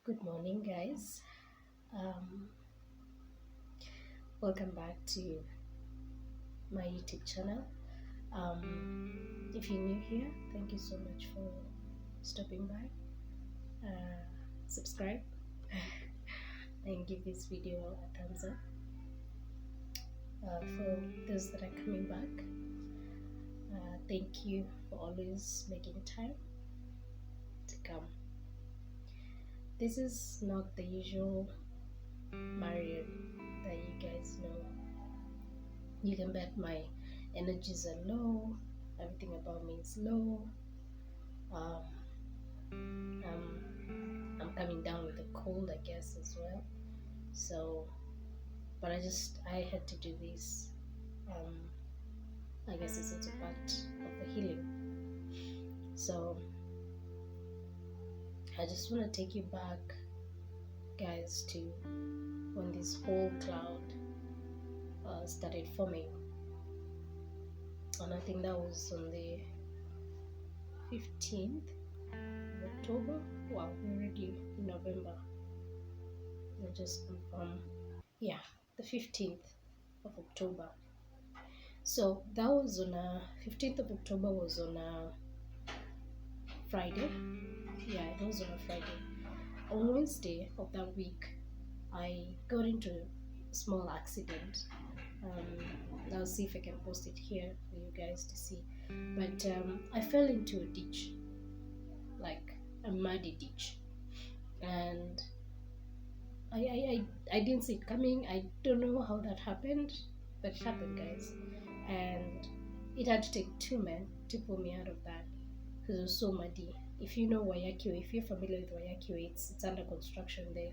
Good morning, guys. Um, Welcome back to my YouTube channel. If you're new here, thank you so much for stopping by. Subscribe and give this video a thumbs up. For those that are coming back, thank you for always making time to come. This is not the usual Marion that you guys know. You can bet my energies are low, everything about me is low. Um, I'm coming down with a cold, I guess, as well. So, but I had to do this. Um, I guess it's also part of the healing. So, I just want to take you back, guys, to when this whole cloud started forming. And I think that was on the 15th of October. Wow, we're already in November. I'll just confirm. Yeah, the 15th of October. So that was on 15th of October was on a Friday. Yeah, it was on a Friday. On Wednesday of that week, I got into a small accident. I'll see if I can post it here for you guys to see. But I fell into a ditch, like a muddy ditch, and I didn't see it coming. I don't know how that happened, but it happened, guys. And it had to take two men to pull me out of that because it was so muddy. If you know Wayakio, if you're familiar with Wayakio, it's under construction, the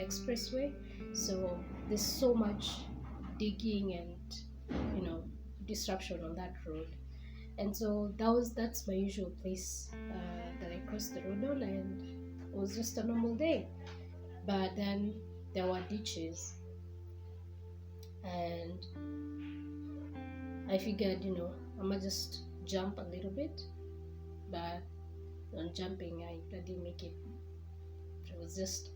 expressway. So there's so much digging and disruption on that road. And so that's my usual place that I cross the road on, and it was just a normal day. But then there were ditches, and I figured, I might just jump a little bit, but on jumping, I didn't make it. It was just,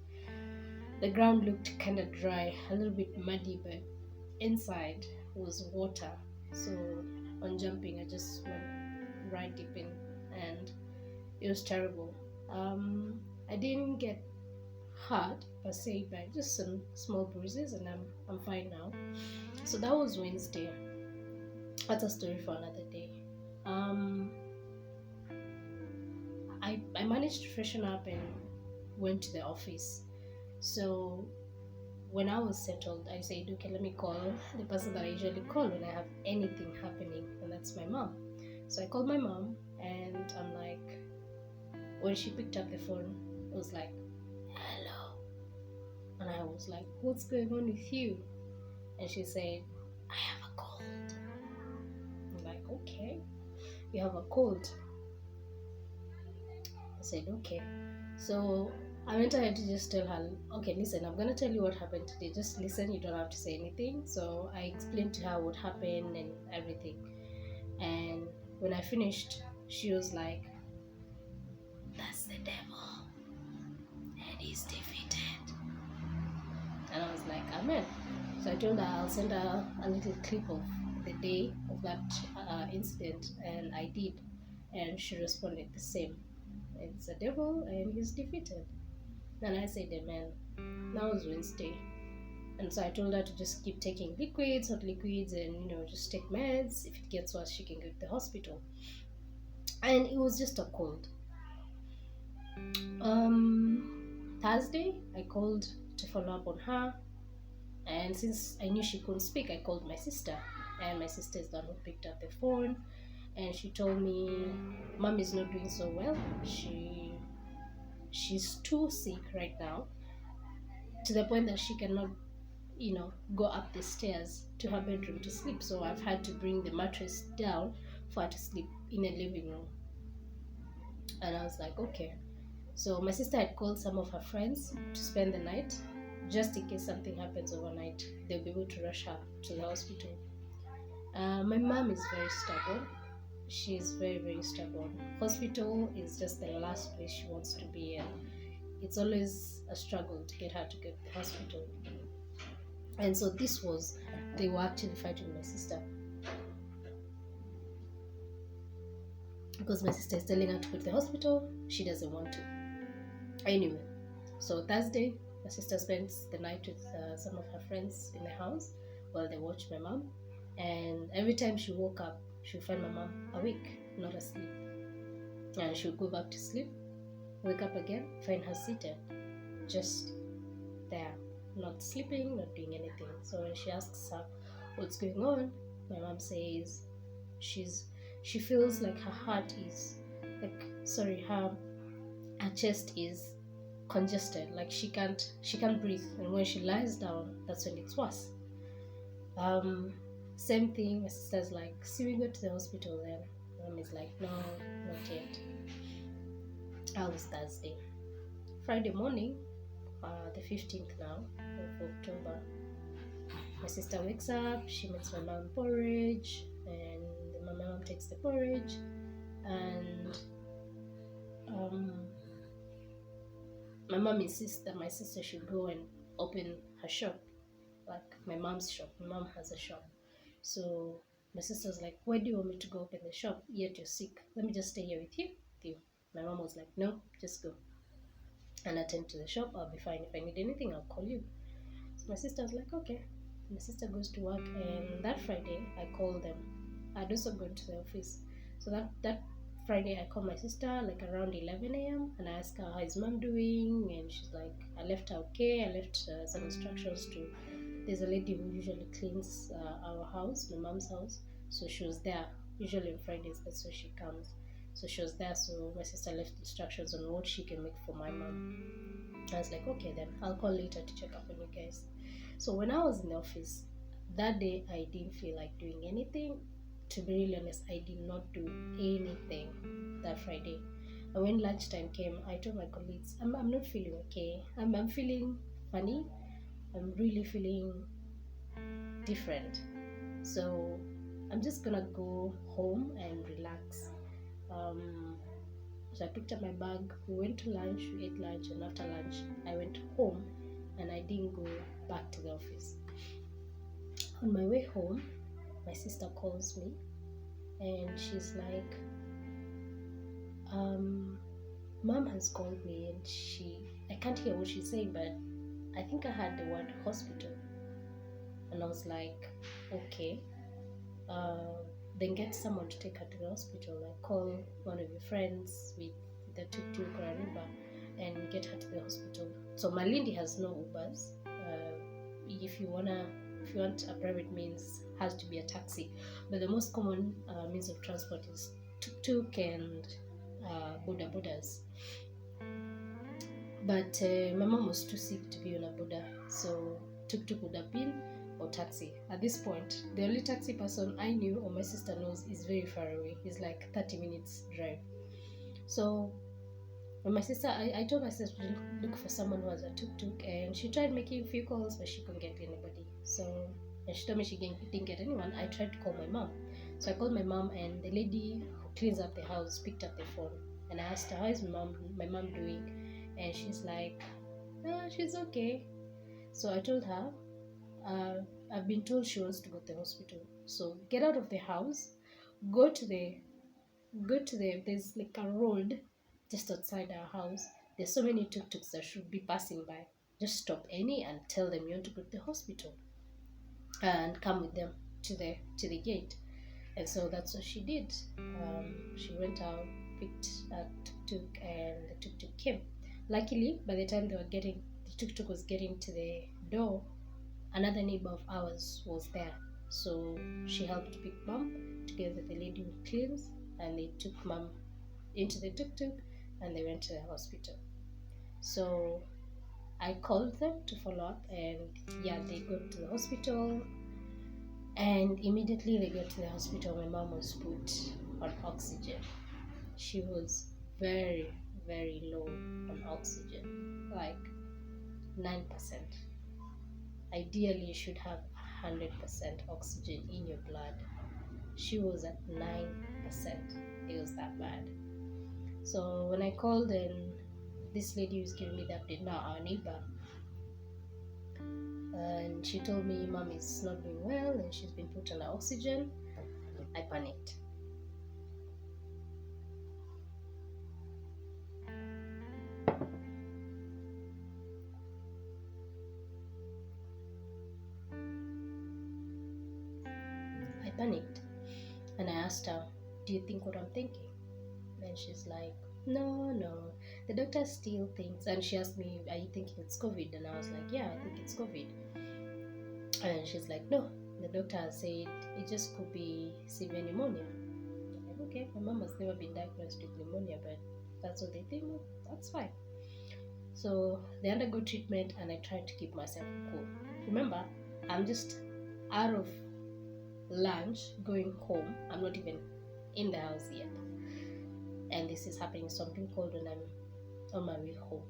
the ground looked kind of dry, a little bit muddy, but inside was water. So on jumping, I just went right deep in, and it was terrible. I didn't get hurt per se, but just some small bruises, and I'm fine now. So that was Wednesday. That's a story for another day. I managed to freshen up and went to the office. So when I was settled, I said, okay, let me call the person that I usually call when I have anything happening, and that's my mom. So I called my mom, and I'm like, when she picked up the phone, it was like, hello. And I was like, what's going on with you? And she said, I have a cold. I'm like, okay, you have a cold. I said, okay. So I went ahead to just tell her, okay, listen, I'm going to tell you what happened today. Just listen, you don't have to say anything. So I explained to her what happened and everything. And when I finished, she was like, that's the devil, and he's defeated. And I was like, amen. So I told her I'll send her a little clip of the day of that incident, and I did. And she responded the same. It's the devil and he's defeated. And I said, amen. That was Wednesday. And so I told her to just keep taking liquids, hot liquids, and just take meds. If it gets worse, she can go to the hospital. And it was just a cold. Thursday, I called to follow up on her. And since I knew she couldn't speak, I called my sister. And my sister is the one who picked up the phone. And she told me, Mom is not doing so well. She's too sick right now, to the point that she cannot, go up the stairs to her bedroom to sleep. So I've had to bring the mattress down for her to sleep in a living room. And I was like, okay. So my sister had called some of her friends to spend the night, just in case something happens overnight. They'll be able to rush her to the hospital. My mom is very stubborn. She's very, very stubborn. Hospital is just the last place she wants to be in. it's always a struggle to get her to get to the hospital. And so they were actually fighting with my sister, because my sister is telling her to go to the hospital. She doesn't want to. Anyway, so Thursday, my sister spends the night with some of her friends in the house while they watch my mom. And every time she woke up, she'll find my mom awake, not asleep. And she'll go back to sleep, wake up again, find her seated, just there, not sleeping, not doing anything. So when she asks her what's going on, my mom says she feels like her heart is her chest is congested, like she can't breathe, and when she lies down, that's when it's worse. Same thing, my sister's like, see, we go to the hospital then. Mom is like, no, not yet. That was Thursday. Friday morning, the 15th now of October, my sister wakes up, she makes my mom porridge, and my mom takes the porridge, and my mom insists that my sister should go and open her shop, like my mom's shop. My mom has a shop. So my sister's like, why do you want me to go open the shop? Yet you're sick. Let me just stay here with you. My mom was like, no, just go and attend to the shop. I'll be fine. If I need anything, I'll call you. So my sister was like, okay. My sister goes to work, and that Friday I called them. I'd also gone to the office. So that Friday I called my sister like around 11 a.m. and I asked her, how is mom doing? And she's like, I left her okay. I left some instructions to, there's a lady who usually cleans our house, my mom's house. So she was there. Usually on Fridays, that's where she comes. So she was there. So my sister left instructions on what she can make for my mom. I was like, okay, then I'll call later to check up on you guys. So when I was in the office that day, I didn't feel like doing anything. To be really honest, I did not do anything that Friday. And when lunchtime came, I told my colleagues, I'm not feeling okay. I'm feeling funny. I'm really feeling different. So I'm just gonna go home and relax. So I picked up my bag, we went to lunch, we ate lunch, and after lunch, I went home and I didn't go back to the office. On my way home, my sister calls me and she's like, Mom has called me and I can't hear what she's saying, but I think I heard the word hospital. And I was like, okay, then get someone to take her to the hospital. Like, call one of your friends with the tuk-tuk or an Uber and get her to the hospital. So Malindi has no Ubers. If you want a private means, has to be a taxi. But the most common means of transport is tuk-tuk and boda bodas. But my mom was too sick to be on a boda, so tuk-tuk would have been, or taxi. At this point, the only taxi person I knew or my sister knows is very far away. It's like 30 minutes drive. So when my sister, I told my sister to look for someone who has a tuk-tuk, and she tried making a few calls, but she couldn't get anybody. So, and she told me she didn't get anyone. I tried to call my mom. So I called my mom, and the lady who cleans up the house picked up the phone, and I asked her, how is my mom doing? And she's like, she's okay. So I told her, I've been told she wants to go to the hospital. So get out of the house, go to the, there's like a road just outside our house. There's so many tuk-tuks that should be passing by. Just stop any and tell them you want to go to the hospital and come with them to the gate. And so that's what she did. She went out, picked a tuk-tuk, and the tuk-tuk came. Luckily, by the time the tuk-tuk was getting to the door, another neighbor of ours was there. So she helped pick mom together with the lady who cleans, and they took mom into the tuk-tuk and they went to the hospital. So I called them to follow up, and yeah, they got to the hospital, and immediately they got to the hospital, my mom was put on oxygen. She was very, very low on oxygen, like 9%. Ideally, you should have 100% oxygen in your blood. She was at 9%. It was that bad. So when I called and this lady who's giving me the update now, our neighbor, and she told me mom is not doing well and she's been put under oxygen. I panicked. And I asked her, do you think what I'm thinking? And she's like, no, the doctor still thinks. And she asked me, are you thinking it's COVID? And I was like, yeah, I think it's COVID. And she's like, no, the doctor said it just could be severe pneumonia. I'm like, okay, my mom has never been diagnosed with pneumonia, but that's what they think. That's fine. So they undergo treatment, and I tried to keep myself cool. Remember, I'm just out of lunch going home. I'm not even in the house yet, and this is happening. So I'm being called when I'm on my way home.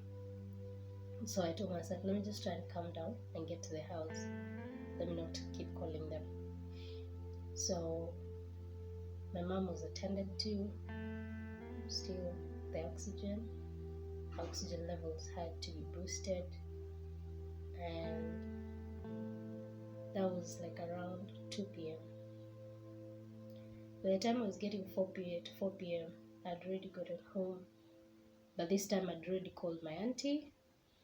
So I told myself, let me just try and calm down and get to the house. Let me not keep calling them. So my mom was attended to. Still, the oxygen levels had to be boosted, and that was like around 2 p.m. By the time I was getting 4 p.m., I'd already gotten home. But this time I'd already called my auntie,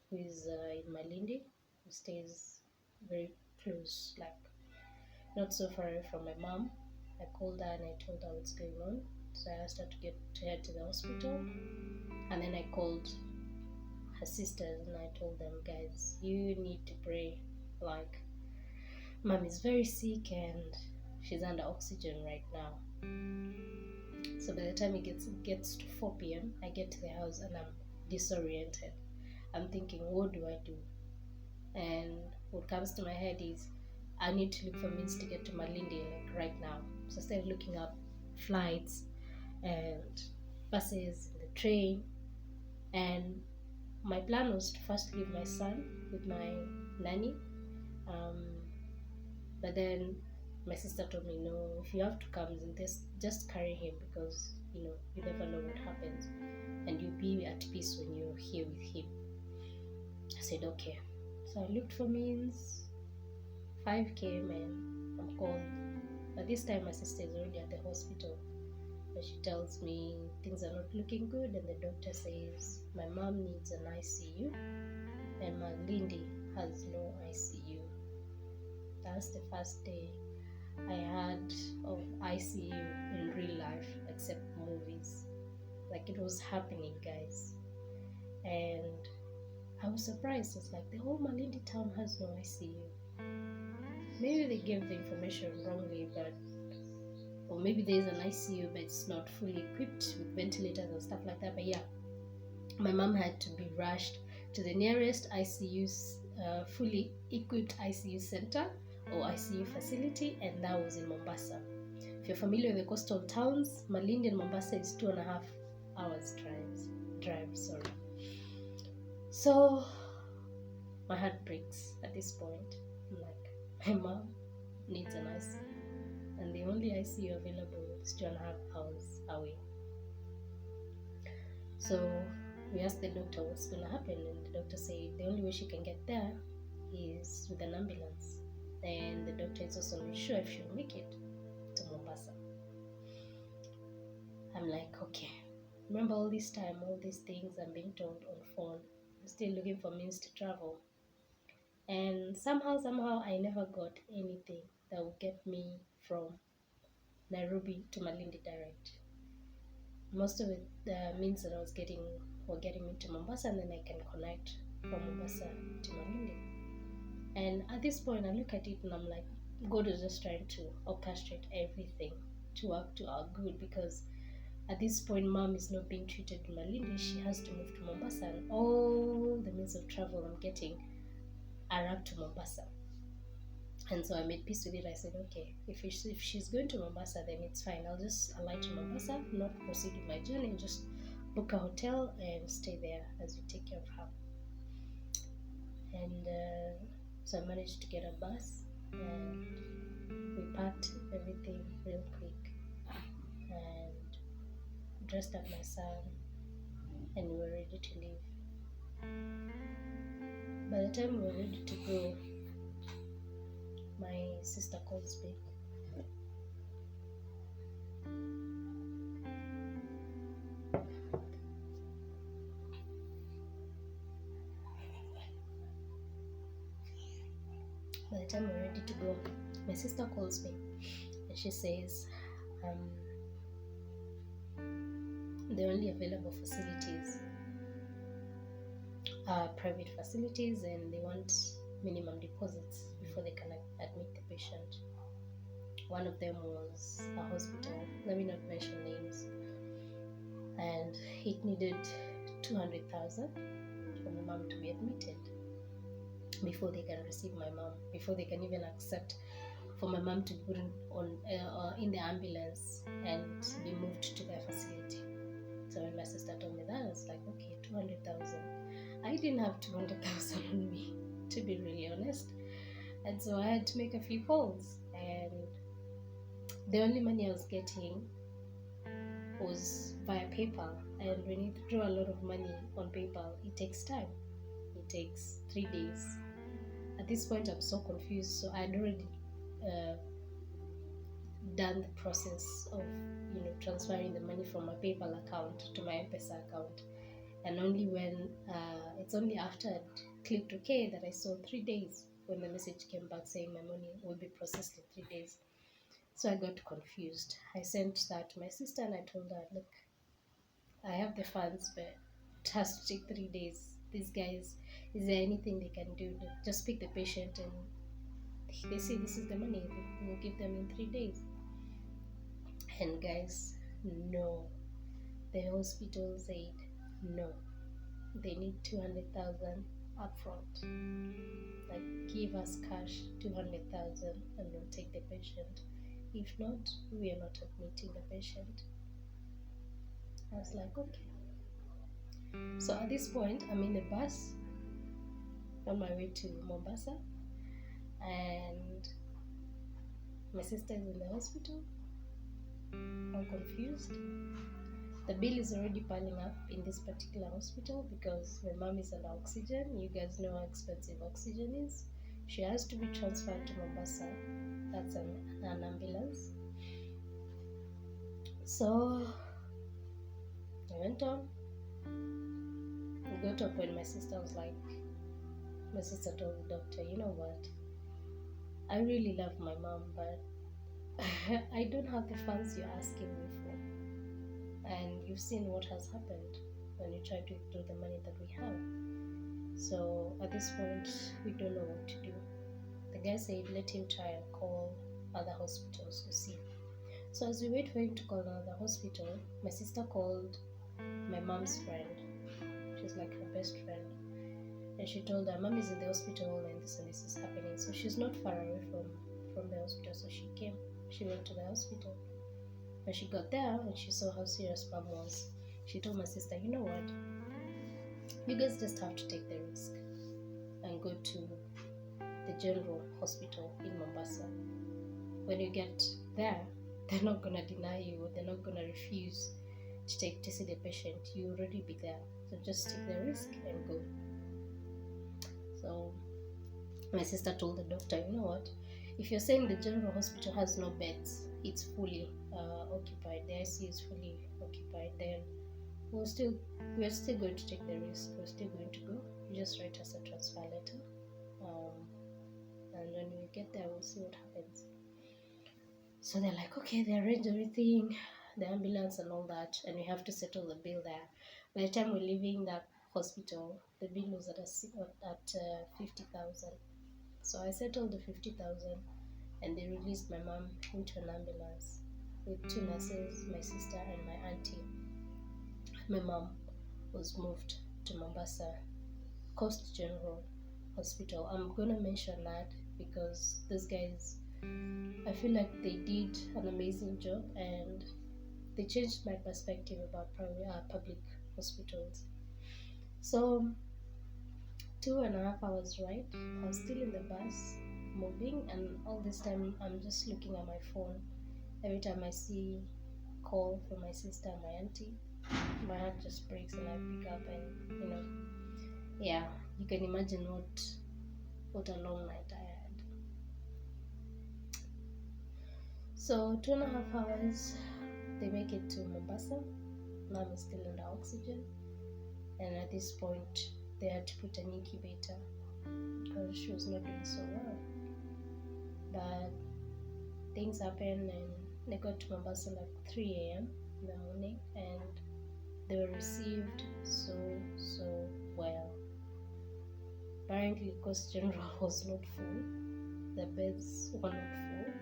who is in Malindi, who stays very close, like not so far away from my mom. I called her and I told her what's going on. So I asked her to head to the hospital. And then I called her sisters and I told them, guys, you need to pray. Like, mom is very sick and she's under oxygen right now. So by the time it gets to 4 p.m., I get to the house and I'm disoriented. I'm thinking, what do I do? And what comes to my head is, I need to look for means to get to Malindi like right now. So I started looking up flights and buses, and the train, and my plan was to first leave my son with my nanny, but then my sister told me, no, if you have to come, just carry him, because you never know what happens, and you'll be at peace when you're here with him. I said okay. So I looked for means. 5 came and I'm called, but this time my sister is already at the hospital. But she tells me things are not looking good, and the doctor says my mom needs an ICU and my Lindy has no ICU. That's the first day I had of ICU in real life, except movies. Like, it was happening, guys. And I was surprised. It's like the whole Malindi town has no ICU. Maybe they gave the information wrongly, or maybe there is an ICU but it's not fully equipped with ventilators and stuff like that. But yeah, my mom had to be rushed to the nearest ICU, fully equipped ICU center or ICU facility, and that was in Mombasa. If you're familiar with the coastal towns, Malindi and Mombasa is 2.5 hours drive. So my heart breaks at this point. I'm like, my mom needs an ICU, and the only ICU available is 2.5 hours away. So we asked the doctor what's going to happen, and the doctor said the only way she can get there is with an ambulance, and the doctor is also not sure if she'll make it to Mombasa. I'm like, okay, remember all this time, all these things I'm being told on phone. I'm still looking for means to travel, and somehow I never got anything that would get me from Nairobi to Malindi direct. Most of it, the means that I was getting were getting me to Mombasa, and then I can connect from Mombasa to Malindi. And at this point, I look at it and I'm like, God is just trying to orchestrate everything to work to our good, because at this point, mom is not being treated in Malindi. She has to move to Mombasa, and all the means of travel I'm getting are up to Mombasa. And so I made peace with it. I said, okay, if she's going to Mombasa, then it's fine. I'll just alight to Mombasa, not proceed with my journey, and just book a hotel and stay there as we take care of her. And so I managed to get a bus, and we packed everything real quick and dressed up my son, and we were ready to leave. By the time we were ready to go, my sister calls me. By the time we're ready to go, my sister calls me and she says, the only available facilities are private facilities and they want minimum deposits before they can admit the patient. One of them was a hospital, let me not mention names, and it needed 200,000 for my mom to be admitted before they can receive my mom, before they can even accept for my mom to be put in the ambulance and be moved to their facility. So when my sister told me that, I was like, okay, 200,000. I didn't have 200,000 on me, to be really honest. And so I had to make a few calls. And the only money I was getting was via PayPal. And when you throw a lot of money on PayPal, it takes time. It takes 3 days. At this point, I'm so confused. So I'd already done the process of transferring the money from my PayPal account to my M-Pesa account, and only when it's only after I clicked OK that I saw 3 days when the message came back saying my money will be processed in 3 days. So I got confused. I sent that to my sister and I told her, look, I have the funds, but it has to take 3 days. These guys, is there anything they can do? Just pick the patient and they say this is the money, we'll give them in 3 days. And guys, no. The hospital said no. They need 200,000 upfront. Like, give us cash 200,000 and we'll take the patient. If not, we are not admitting the patient. I was like, okay. So at this point, I'm in a bus on my way to Mombasa, and my sister is in the hospital. I'm confused. The bill is already piling up in this particular hospital because my mom is under oxygen. You guys know how expensive oxygen is. She has to be transferred to Mombasa. That's an ambulance. So I went on. We got to a point my sister told the doctor, you know what? I really love my mom, but I don't have the funds you're asking me for. And you've seen what has happened when you try to withdraw the money that we have. So at this point, we don't know what to do. The guy said, let him try and call other hospitals to see. So as we wait for him to call another hospital, my sister called my mom's friend. She's like her best friend. And she told her, mom is in the hospital and this is happening. So she's not far away from the hospital. So she came. She went to the hospital. When she got there and she saw how serious mom was, she told my sister, you know what? You guys just have to take the risk and go to the general hospital in Mombasa. When you get there, they're not going to deny you or they're not going to refuse to see the patient. You already be there. So just take the risk and go. So my sister told the doctor, you know what? If you're saying the general hospital has no beds, it's fully occupied, the ICU is fully occupied, then we're still going to take the risk. We're still going to go. You just write us a transfer letter, and when we get there, we'll see what happens. So they're like, okay, they arrange everything, the ambulance and all that, and we have to settle the bill there. By the time we're leaving that hospital, the bill was at 50,000. So I settled the 50,000, and they released my mom into an ambulance with 2 nurses, my sister and my auntie. My mom was moved to Mombasa Coast General Hospital. I'm gonna mention that because those guys, I feel like they did an amazing job and they changed my perspective about public hospitals. So 2.5 hours ride, I was still in the bus moving, and all this time I'm just looking at my phone. Every time I see call from my sister and my auntie, my heart just breaks and I pick up, and Yeah, you can imagine what a long night I had. So 2.5 hours, they make it to Mombasa. Mom is still under oxygen, and at this point, they had to put an incubator because she was not doing so well. But things happened, and they got to Mombasa like 3 a.m. in the morning, and they were received so well. Apparently, because General was not full, the beds were not full.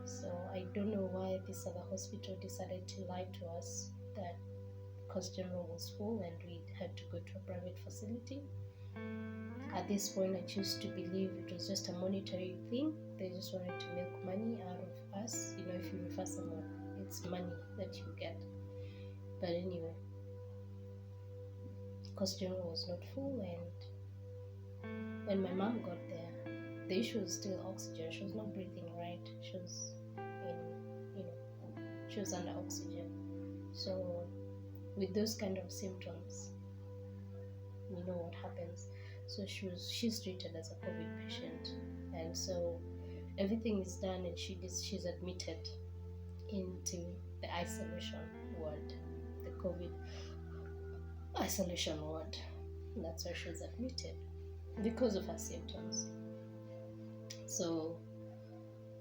So I don't know why this other hospital decided to lie to us that because General was full and we had to go to a private facility. At this point, I choose to believe it was just a monetary thing. They just wanted to make money out of us. You know, if you refer someone, it's money that you get. But anyway, because General was not full, and when my mom got there, the issue was still oxygen. She was not breathing right. She was she was under oxygen. So with those kind of symptoms, you know what happens. So she's treated as a COVID patient, and so everything is done, and she's admitted into the isolation ward, the COVID isolation ward. And that's where she was admitted because of her symptoms. So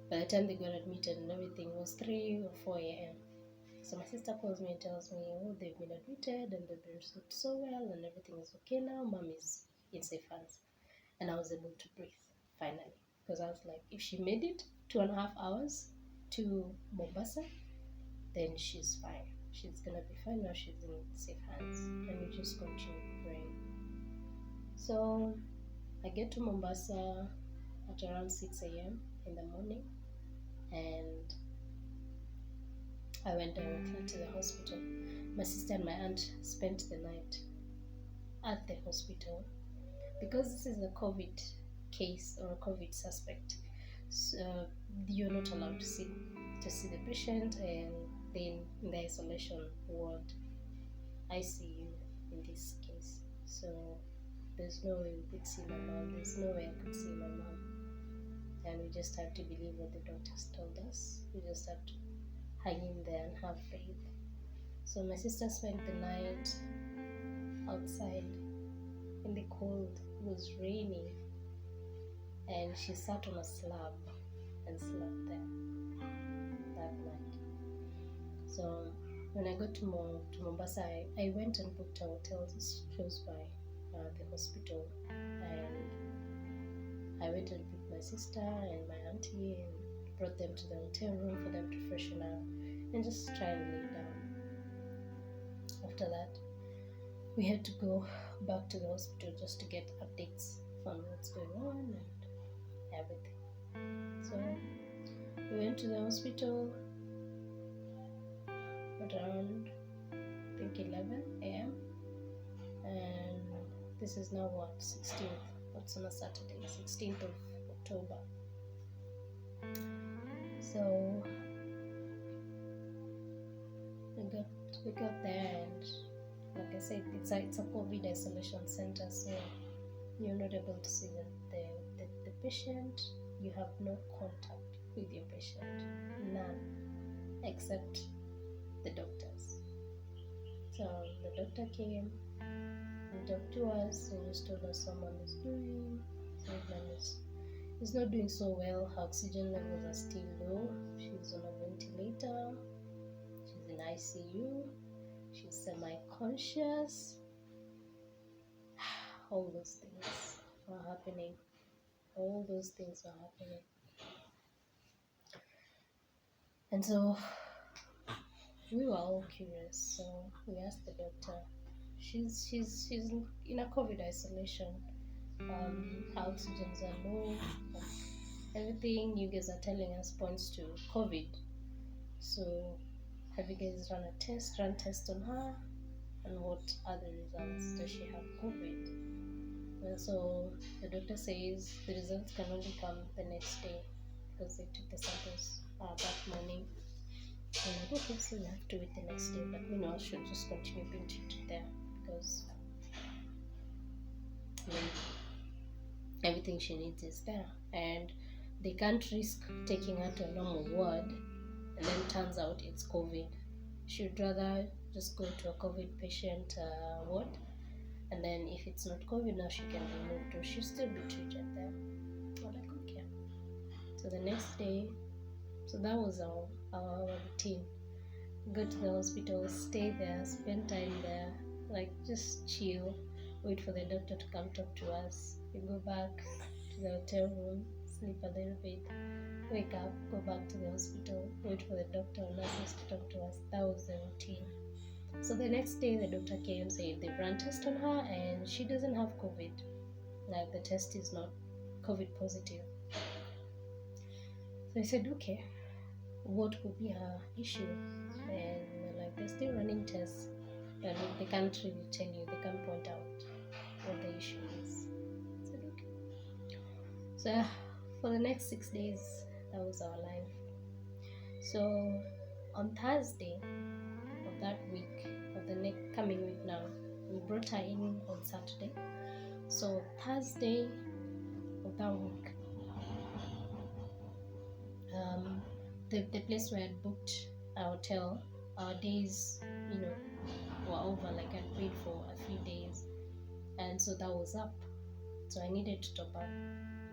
by the time they got admitted and everything, was 3 or 4 a.m. So my sister calls me and tells me, oh, they've been admitted and they've been received so well and everything is okay now. Mom is in safe hands. And I was able to breathe, finally. Because I was like, if she made it 2.5 hours to Mombasa, then she's fine. She's going to be fine now. She's in safe hands. And we just continue praying. So I get to Mombasa at around 6 a.m. in the morning. And I went directly to the hospital. My sister and my aunt spent the night at the hospital because this is a COVID case or a COVID suspect. So you're not allowed to see the patient, and then in the isolation ward, ICU in this case. So there's no way we could see my mom. There's no way I could see my mom, and we just have to believe what the doctors told us. We just have to hang in there and have faith. So my sister spent the night outside in the cold. It was raining, and she sat on a slab and slept there that night. So when I got to Mombasa, I went and booked a hotel close by the hospital, and I went and picked my sister and my auntie and brought them to the hotel room for them to freshen up and just try and lay down. After that, we had to go back to the hospital just to get updates on what's going on and everything. So we went to the hospital at around, I think, 11 a.m. And this is now what, 16th? What's on a Saturday? 16th of October. So we got there, and like I said, it's a COVID isolation center, so you're not able to see the patient. You have no contact with your patient, none, except the doctors. So the doctor came and talked to us and just told us how mom is doing. So mom is not doing so well. Her oxygen levels are still low. She's on a ventilator. She's in ICU. She's semi-conscious. All those things are happening. All those things are happening. And so we were all curious. So we asked the doctor. She's in a COVID isolation. Her oxygens are low. Everything you guys are telling us points to COVID. So have you guys run tests on her? And what other results? Does she have COVID? And so the doctor says the results can only come the next day because they took the samples that morning. And I'm like, okay, so we have to wait the next day. But meanwhile, she'll just continue being treated there because I mean, everything she needs is there, and they can't risk taking her to a normal ward and then turns out it's COVID. She'd rather just go to a COVID patient ward, and then if it's not COVID now, she can be moved, or she'll still be treated there. I'm like, okay. So the next day, so that was our routine. Go to the hospital, stay there, spend time there, like just chill, wait for the doctor to come talk to us. We go back to the hotel room, sleep a little bit, wake up, go back to the hospital, wait for the doctor or nurses to talk to us. That was the routine. So the next day, the doctor came, said they ran test on her and she doesn't have COVID. Like the test is not COVID positive. So I said, okay, what could be her issue? And we're like, they're still running tests, but they can't really tell you, they can't point out what the issue is. I said, okay. So for the next 6 days, that was our life. So on Thursday of that week, of the next coming week now, we brought her in on Saturday. So Thursday of that week, the place where I booked our hotel, our days, were over. Like I paid for a few days, and so that was up. So I needed to top up.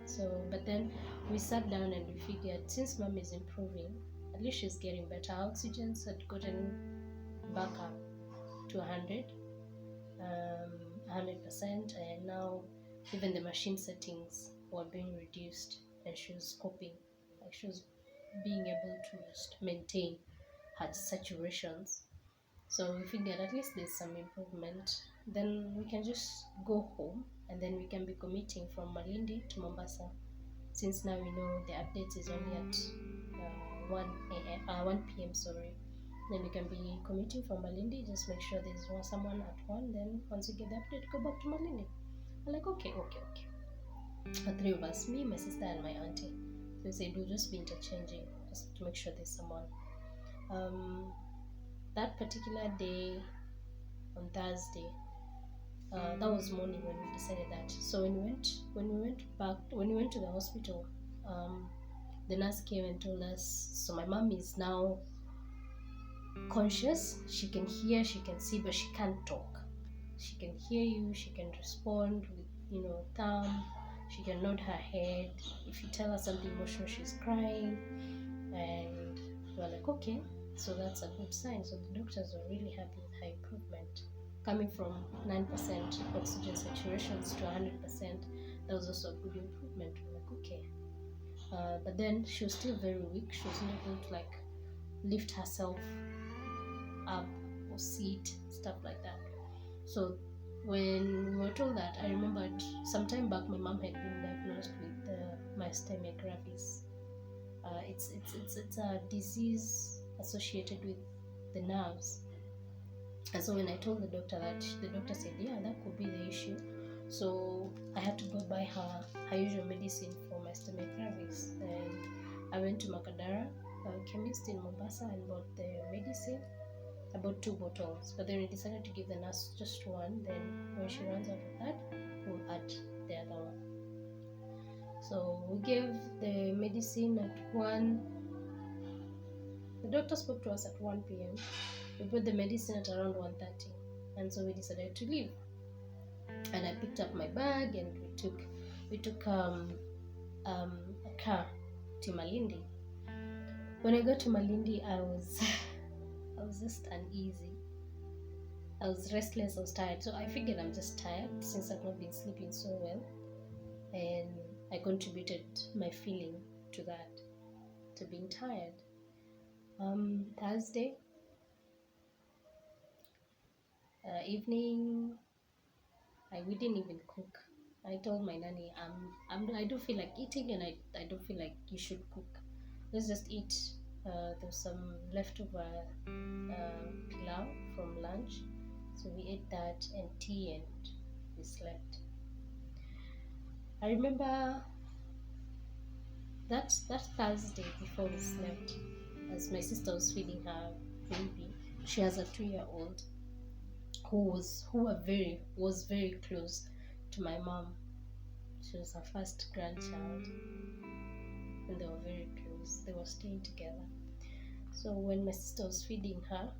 So, but then we sat down and we figured, since mom is improving, at least she's getting better. Our oxygens had gotten back up to 100%, and now even the machine settings were being reduced, and she was coping, like she was being able to just maintain her saturations. So we figured at least there's some improvement. Then we can just go home, and then we can be commuting from Malindi to Mombasa. Since now we know the updates is only at 1 p.m. Sorry. Then we can be commuting from Malindi. Just make sure there's someone at 1. Then once you get the update, go back to Malindi. I'm like, okay. The 3 of us, me, my sister, and my auntie. So we said we'll just be interchanging, just to make sure there's someone. That particular day, on Thursday, that was morning when we decided that. So when we went to the hospital, the nurse came and told us, so my mom is now conscious. She can hear, she can see, but she can't talk. She can hear you, she can respond with thumb, she can nod her head. If you tell her something emotional, she's crying. And we're like, okay, so that's a good sign. So the doctors were really happy with her improvement, coming from 9% oxygen saturations to 100%. That was also a good improvement. We're like, okay. But then she was still very weak. She was not able to like lift herself up or sit, stuff like that. So when we were told that, I remembered some time back my mom had been diagnosed with myasthenia gravis. It's a disease associated with the nerves. And so when I told the doctor that, the doctor said, yeah, that could be the issue. So I had to go buy her usual medicine for myasthenia gravis. And I went to Makadara, a chemist in Mombasa, and bought the medicine. I bought 2 bottles, but then we decided to give the nurse just 1. Then when she runs out of that, we'll add the other one. So we gave the medicine at 1. The doctor spoke to us at 1 p.m. We put the medicine at around 1:30, and so we decided to leave. And I picked up my bag, and we took a car to Malindi. When I got to Malindi, I was just uneasy. I was restless, I was tired. So I figured I'm just tired since I've not been sleeping so well. And I contributed my feeling to that, to being tired. Thursday evening, we didn't even cook. I told my nanny, I don't feel like eating, and I don't feel like you should cook. Let's just eat. There's some leftover pilau from lunch, so we ate that and tea, and we slept. I remember that Thursday before we slept, as my sister was feeding her baby. She has a 2-year-old who was very close to my mom. She was her first grandchild, and they were very close. They were staying together. So when my sister was feeding her,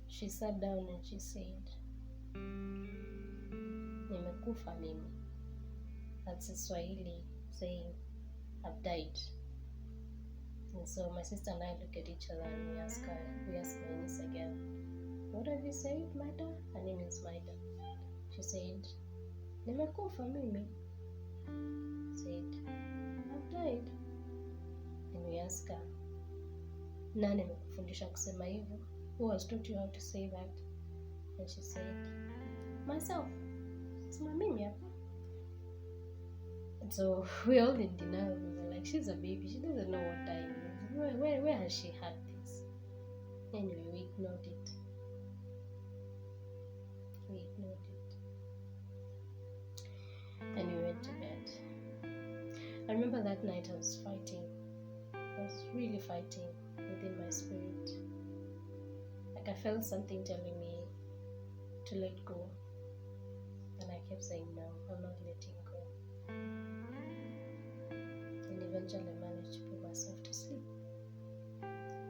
she sat down and she said, "Nimekufa mimi." That's a Swahili saying, "I've died." And so my sister and I look at each other and we ask my niece again, "What have you said, Maida?" Her name is Maida. She said, "Nimekufa mimi." Said, "I've died." And we ask her, "Nani amekufundisha kusema hivyo? Who has taught you how to say that?" And she said, "Myself." Sema mimi hapa. And so we all in denial. We were like, she's a baby. She doesn't know what dying is. Where has she had this? Anyway, we ignored it. And we went to bed. I remember that night I was fighting. I was really fighting within my spirit. Like I felt something telling me to let go. And I kept saying, no, I'm not letting go. And eventually I managed to put myself to sleep.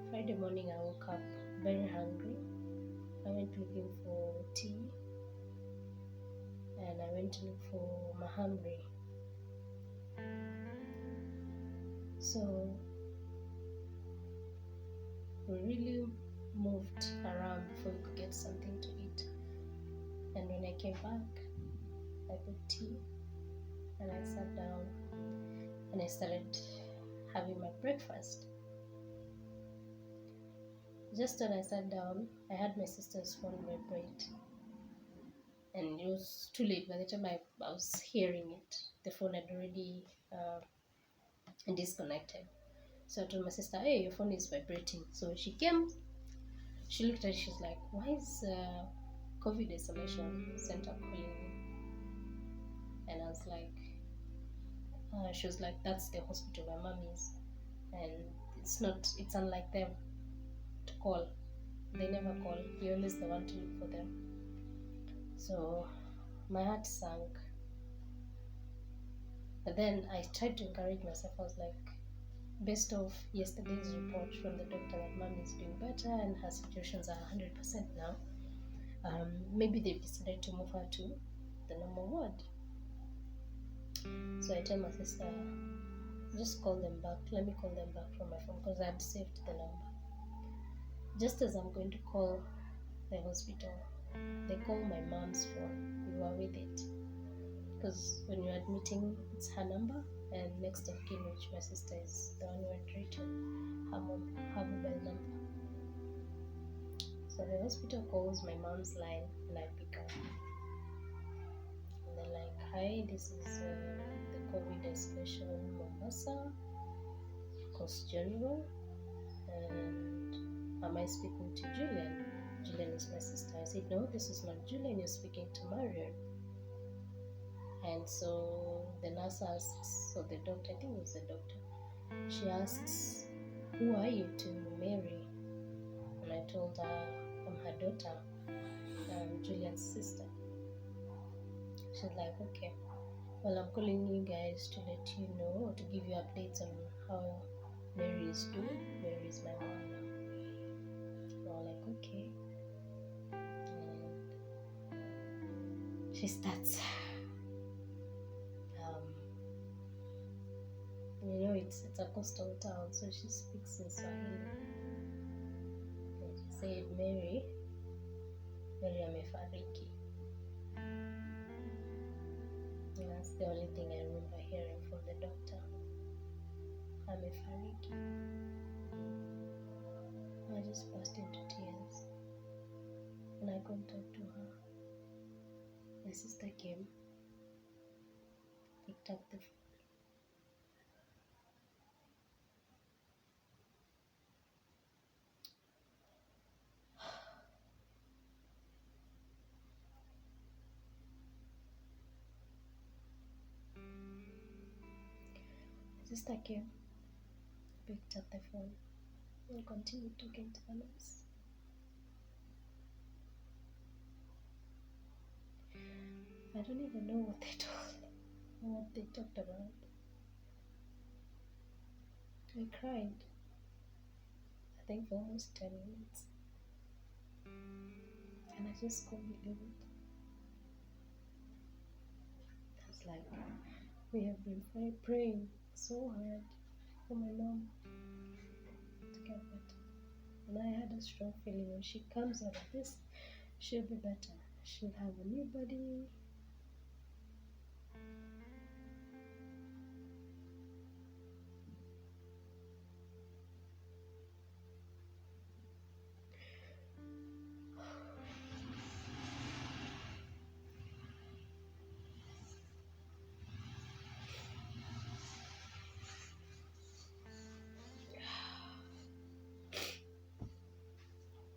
Friday morning I woke up very hungry. I went looking for tea. And I went to look for mahamri. So we really moved around before we could get something to eat. And when I came back, I put tea and I sat down and I started having my breakfast. Just when I sat down, I had my sister's phone vibrate. And it was too late. By the time I was hearing it, the phone had already disconnected. So I told my sister, "Hey, your phone is vibrating." So she came, she looked at it, she's like, "Why is COVID isolation center calling me?" And I was like, she was like, "That's the hospital my mom is. And it's unlike them to call. They never call. You're always the one to look for them." So my heart sank. But then I tried to encourage myself. I was like, based off yesterday's report from the doctor that mom is doing better and her situations are 100% now, maybe they've decided to move her to the normal ward. So I tell my sister, just call them back. Let me call them back from my phone because I had saved the number. Just as I'm going to call the hospital, they call my mom's phone. We were with it. Because when you're admitting, it's her number, and next of kin, which my sister is the one who had written her mobile number. So the hospital calls my mom's line, and I pick up. And they're like, "Hi, this is the COVID isolation Mombasa, Coast General, and am I speaking to Julian?" Julian is my sister. I said, "No, this is not Julian, you're speaking to Marion." And so the nurse asks, or the doctor, I think it was the doctor, she asks, "Who are you?" to Mary. And I told her, "I'm her daughter, Julian's sister." She's like, "Okay, well, I'm calling you guys to let you know, or to give you updates on how Mary is doing. Mary is my mom now." We're like, "Okay." And she starts, it's a coastal town, so she speaks in Swahili. And she said, Mary amefariki. And that's the only thing I remember hearing from the doctor. Amefariki. I just burst into tears. And I couldn't talk to her. My sister came, picked up the phone. My sister came, picked up the phone, and continued talking to the nurse. I don't even know what they told, what they talked about. I cried, I think for almost 10 minutes, and I just couldn't believe it. I was like, we have been praying so hard for my mom to get better. And I had a strong feeling when she comes out of this, she'll be better. She'll have a new body.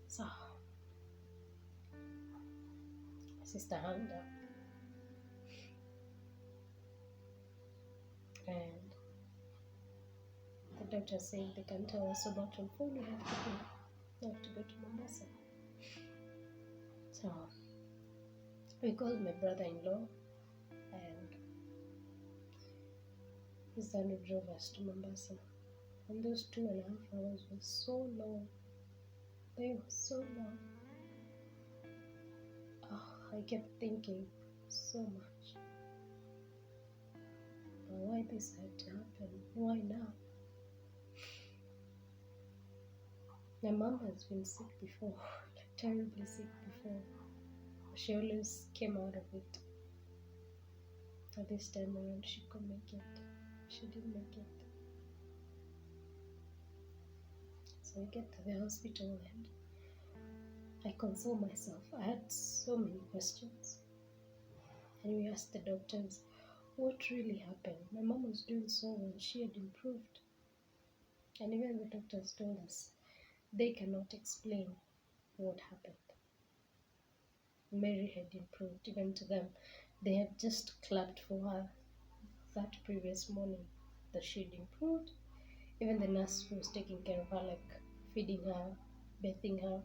So, my sister hung up, and the doctor said they can tell us about on phone. We have to go to Mombasa. So, we called my brother-in-law, and his son drove us to Mombasa. And those 2.5 hours were so long. They were so long. Oh, I kept thinking so much. Why this had to happen? Why now? My mom has been sick before, like terribly sick before. She always came out of it. But this time around, she could make it. She didn't make it. So we get to the hospital and I console myself. I had so many questions. And we asked the doctors what really happened. My mom was doing so well. She had improved. And even the doctors told us they cannot explain what happened. Mary had improved. Even to them, they had just clapped for her that previous morning that she'd improved. Even the nurse who was taking care of her, like feeding her, bathing her,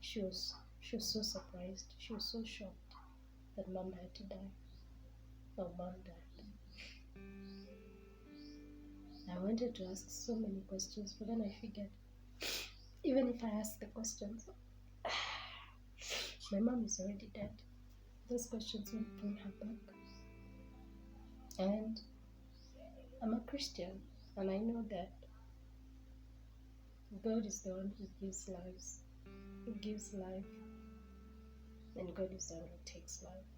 she was so surprised. She was so shocked that mom had to die. Or mom died. I wanted to ask so many questions, but then I figured even if I ask the questions, my mom is already dead. Those questions won't bring her back. And I'm a Christian, and I know that God is the one who gives lives, who gives life, and God is the one who takes life.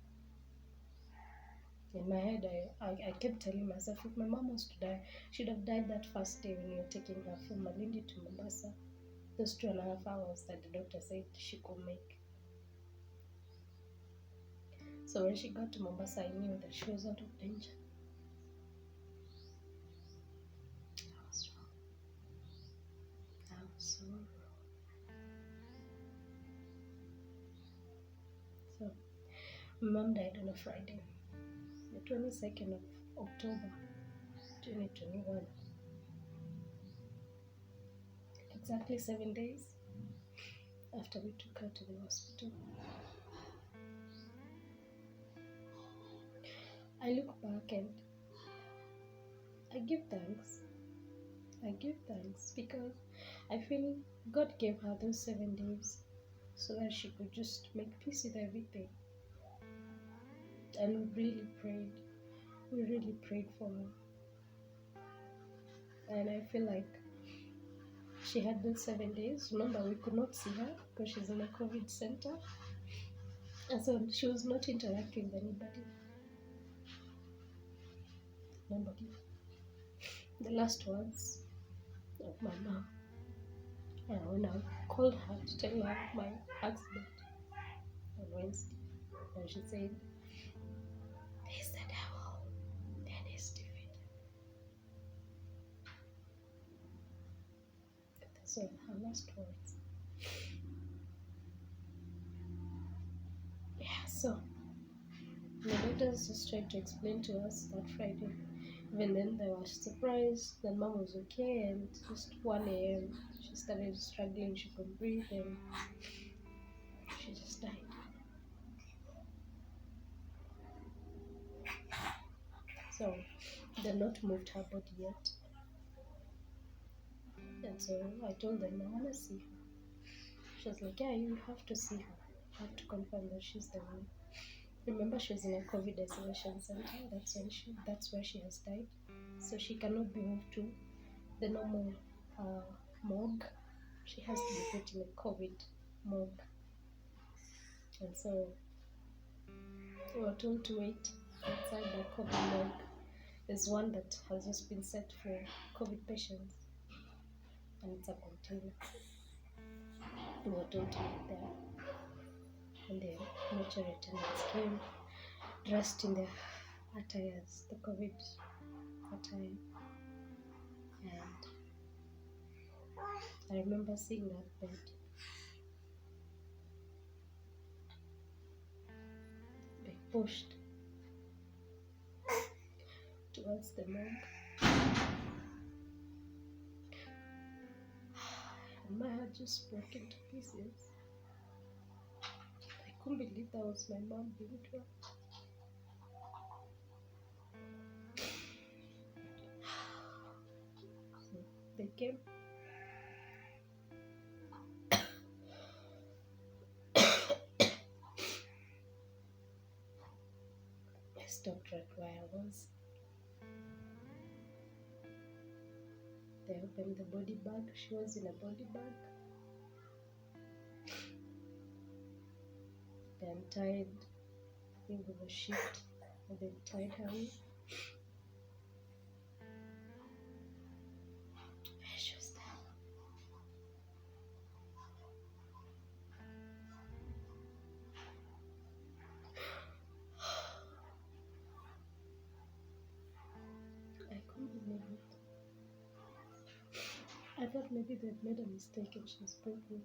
In my head, I kept telling myself, if my mom was to die, she'd have died that first day when we were taking her from Malindi to Mombasa. Those 2.5 hours that the doctor said she could make. So when she got to Mombasa, I knew that she was out of danger. I was wrong. I was so wrong. So, my mom died on a Friday, the 22nd of October, 2021. Exactly 7 days after we took her to the hospital. I look back and I give thanks. I give thanks because I feel God gave her those 7 days so that she could just make peace with everything. And we really prayed. We really prayed for her. And I feel like she had those 7 days. Remember, we could not see her because she's in a COVID center. And so she was not interacting with anybody. Nobody. The last words of my mom, when I called her to tell her my accident on Wednesday, and she said, "There's the devil, and he's defeated." Those were her last words. Yeah, so the doctors just tried to explain to us that Friday. Even then, they were surprised that mom was okay, and just 1 a.m. she started struggling. She could breathe, and she just died. So they're not moved her body yet. And so I told them I wanna see her. She was like, yeah, you have to see her. You have to confirm that she's the one. Remember, she was in a COVID isolation center. That's where she has died. So she cannot be moved to the normal morgue. She has to be put in a COVID morgue. And so we were told to wait outside the COVID morgue. There's one that has just been set for COVID patients, and it's a container. We were told to wait there, and the mortuary attendants came dressed in their attires, the COVID attire, and I remember seeing that bed being pushed towards the morgue, and my heart just broke into pieces. I couldn't believe that was my mom being drugged. So they came. I stopped right where I was. They opened the body bag. She was in a body bag. They untied, I think it was a sheet, and they tied her in. She was there. I couldn't believe it. I thought maybe they'd made a mistake and she was pregnant.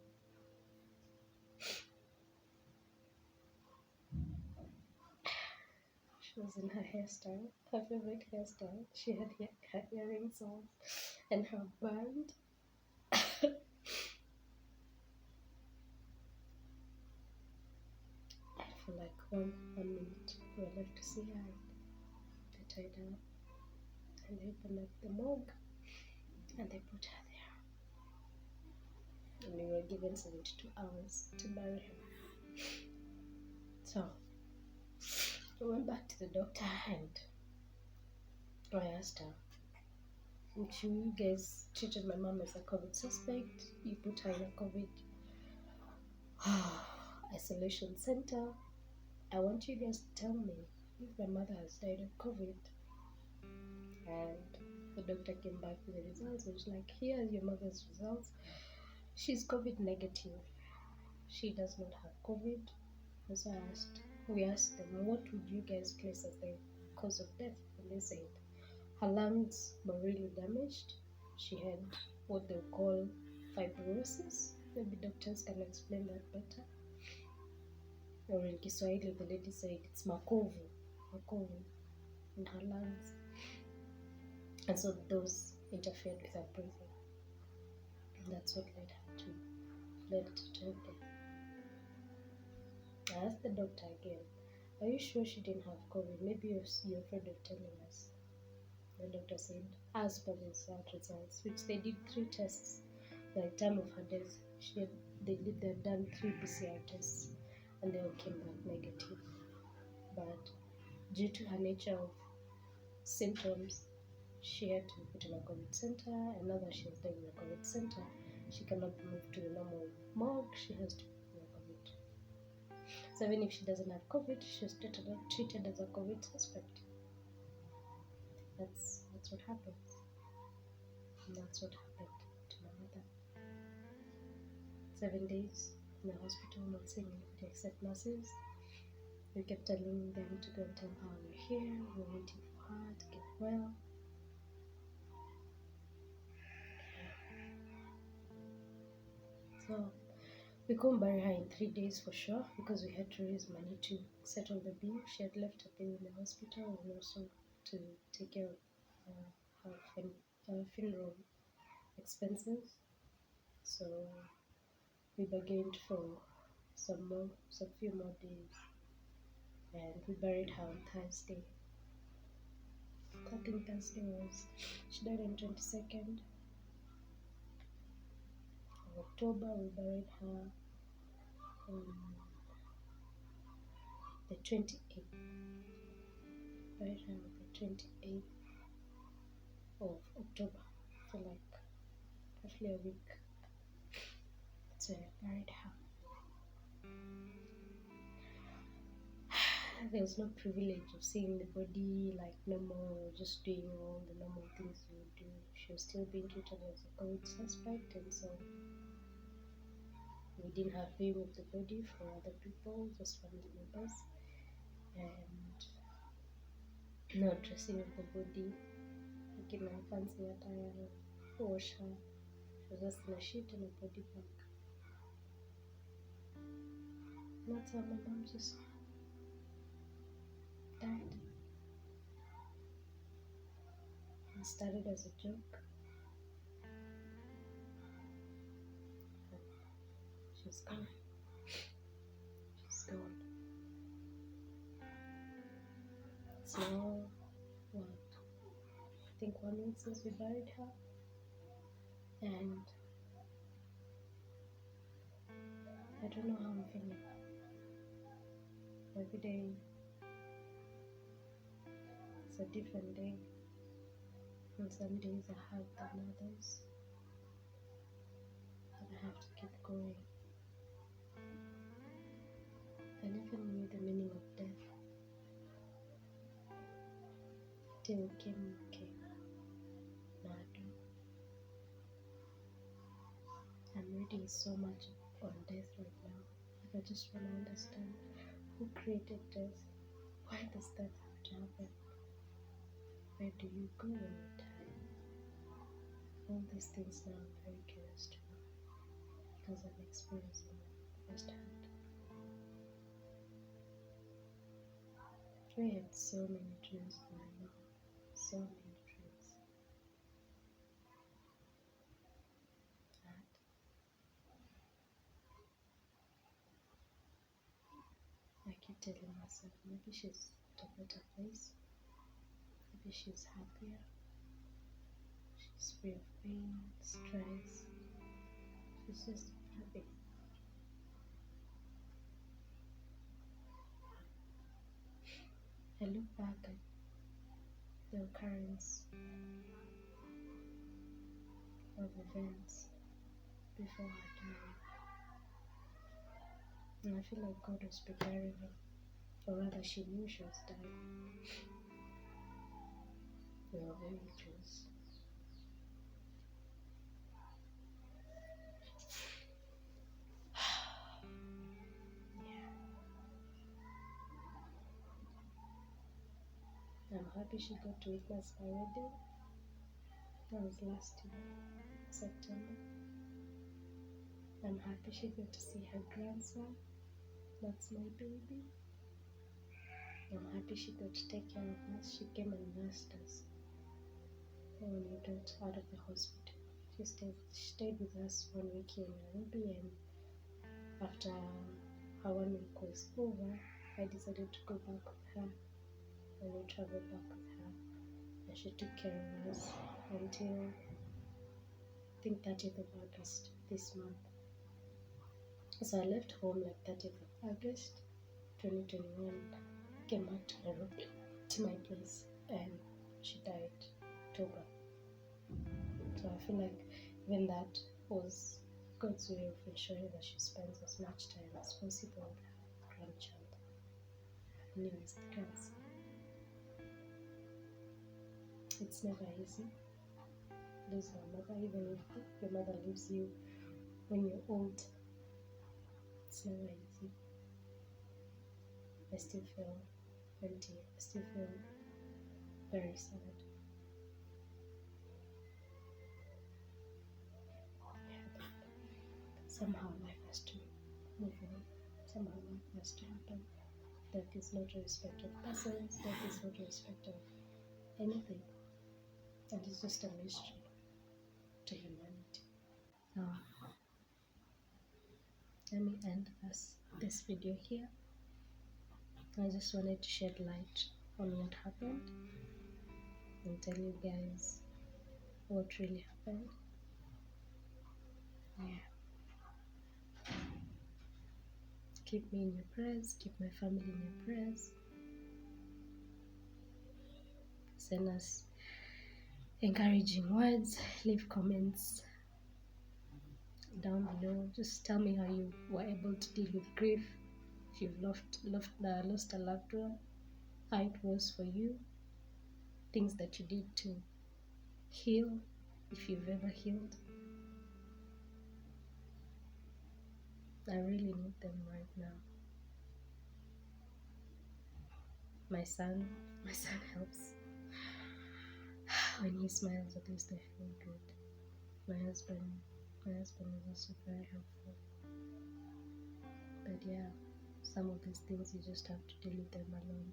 She was in her hairstyle, her favorite hairstyle. She had her earrings on and her band. And for like one minute, we were left to see her. They tied her up and they opened up the morgue and they put her there. And we were given 72 hours to bury her. So we went back to the doctor and I asked her, if you guys treated my mom as a COVID suspect, you put her in a COVID isolation center, I want you guys to tell me if my mother has died of COVID. And the doctor came back with the results and was like, here are your mother's results. She's COVID negative. She does not have COVID. And so we asked them, what would you guys place as the cause of death? And they said her lungs were really damaged. She had what they call fibrosis. Maybe doctors can explain that better. Or in Kiswahili, the lady said it's makovu in her lungs. And so those interfered with her breathing. And that's what led to her death. I asked the doctor again, are you sure she didn't have COVID? Maybe you're afraid of telling us. The doctor said, as per the results, which they did 3 tests. By the time of her death, they had done 3 PCR tests and they all came back negative. But due to her nature of symptoms, she had to be put in a COVID center, and now that she is living in a COVID center, she cannot be moved to the normal morgue. She has to be in a COVID. So even if she doesn't have COVID, she's treated as a COVID suspect. That's what happens. And that's what happened to my mother. 7 days in the hospital, not seeing anybody except nurses. We kept telling them to go and tell her we're here, we're waiting for her to get well. So we couldn't bury her in 3 days for sure because we had to raise money to settle the bill. She had left a bill in the hospital and also to take care of her funeral expenses. So we bargained for some few more days, and we buried her on Thursday. think Thursday was, she died on 22nd of October. We buried her on the 28th. Buried her on the 28th of October, for like roughly a week. So I buried her. There was no privilege of seeing the body like normal, just doing all the normal things you would do. She was still being treated as a COVID suspect, and so we didn't have view of the body for other people, just family members, and no dressing of the body, like in a fancy attire, wash her. She was just in a sheet and a body bag. And that's how my mom just died. It started as a joke. She's gone. She's gone. It's now, what, I think 1 week since we buried her. And I don't know how I'm feeling. Every day it's a different day. And some days are hard than others. But I have to keep going. I never knew the meaning of death till it came. Now I do. I'm reading so much on death right now. Like I just want to understand who created death. Why does death have to happen? Where do you go when you die? All these things now I'm very curious to know because I'm experiencing it firsthand. We had so many dreams with my mom. So many dreams. And I keep telling myself maybe she's at a better place. Maybe she's happier. She's free of pain, stress. She's just happy. I look back at the occurrence of events before her dying, and I feel like God was preparing her, or rather she knew she was dying. We were very close. I'm happy she got to witness my wedding. That was last year, September. I'm happy she got to see her grandson. That's my baby. I'm happy she got to take care of us. She came and nursed us when we got out of the hospital. She stayed with us 1 week here in Nairobi, and after her 1 week was over, I decided to go back with her. And we traveled back with her, and she took care of us until I think 30th of August this month. So I left home like 30th of August 2021, came back to Nairobi, to my place, and she died October. So I feel like even that was God's way of ensuring that she spends as much time as possible with her grandchild, her newest grandson. It's never easy losing a mother, even if your mother leaves you when you're old. It's never easy. I still feel empty. I still feel very sad. Yeah, but somehow life has to move on. Somehow life has to happen. Death is not a respect of persons. Death is not a respect of anything. And it's just a mystery to humanity. Let me end this video here. I just wanted to shed light on what happened, and tell you guys what really happened. Yeah. Keep me in your prayers, keep my family in your prayers. Send us encouraging words, leave comments down below. Just tell me how you were able to deal with grief. If you've lost a loved one, how it was for you, things that you did to heal, if you've ever healed. I really need them right now. My son helps. When he smiles, at least I feel good. My husband is also very helpful. But yeah, some of these things you just have to deal with them alone.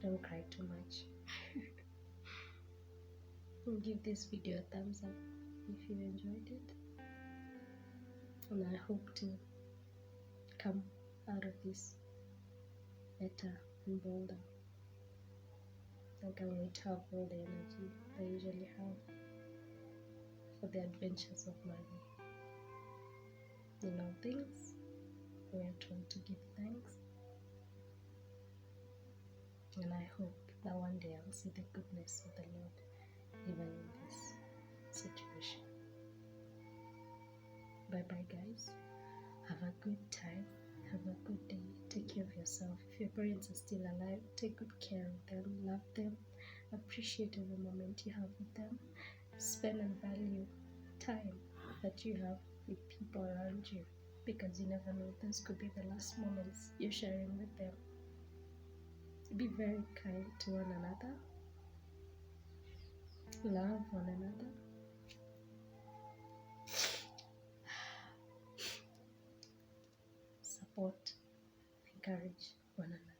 Don't cry too much. Give this video a thumbs up if you enjoyed it. And I hope to come out of this better and bolder. I can't wait to have all the energy I usually have for the adventures of Mary. In all things, we are told to give thanks. And I hope that one day I'll see the goodness of the Lord even in this situation. Bye bye, guys. Have a good time. Have a good day. Take care of yourself. If your parents are still alive, take good care of them. Love them. Appreciate every moment you have with them. Spend and value time that you have with people around you, because you never know, those could be the last moments you're sharing with them. Be very kind to one another. Love one another. Support, encourage one another.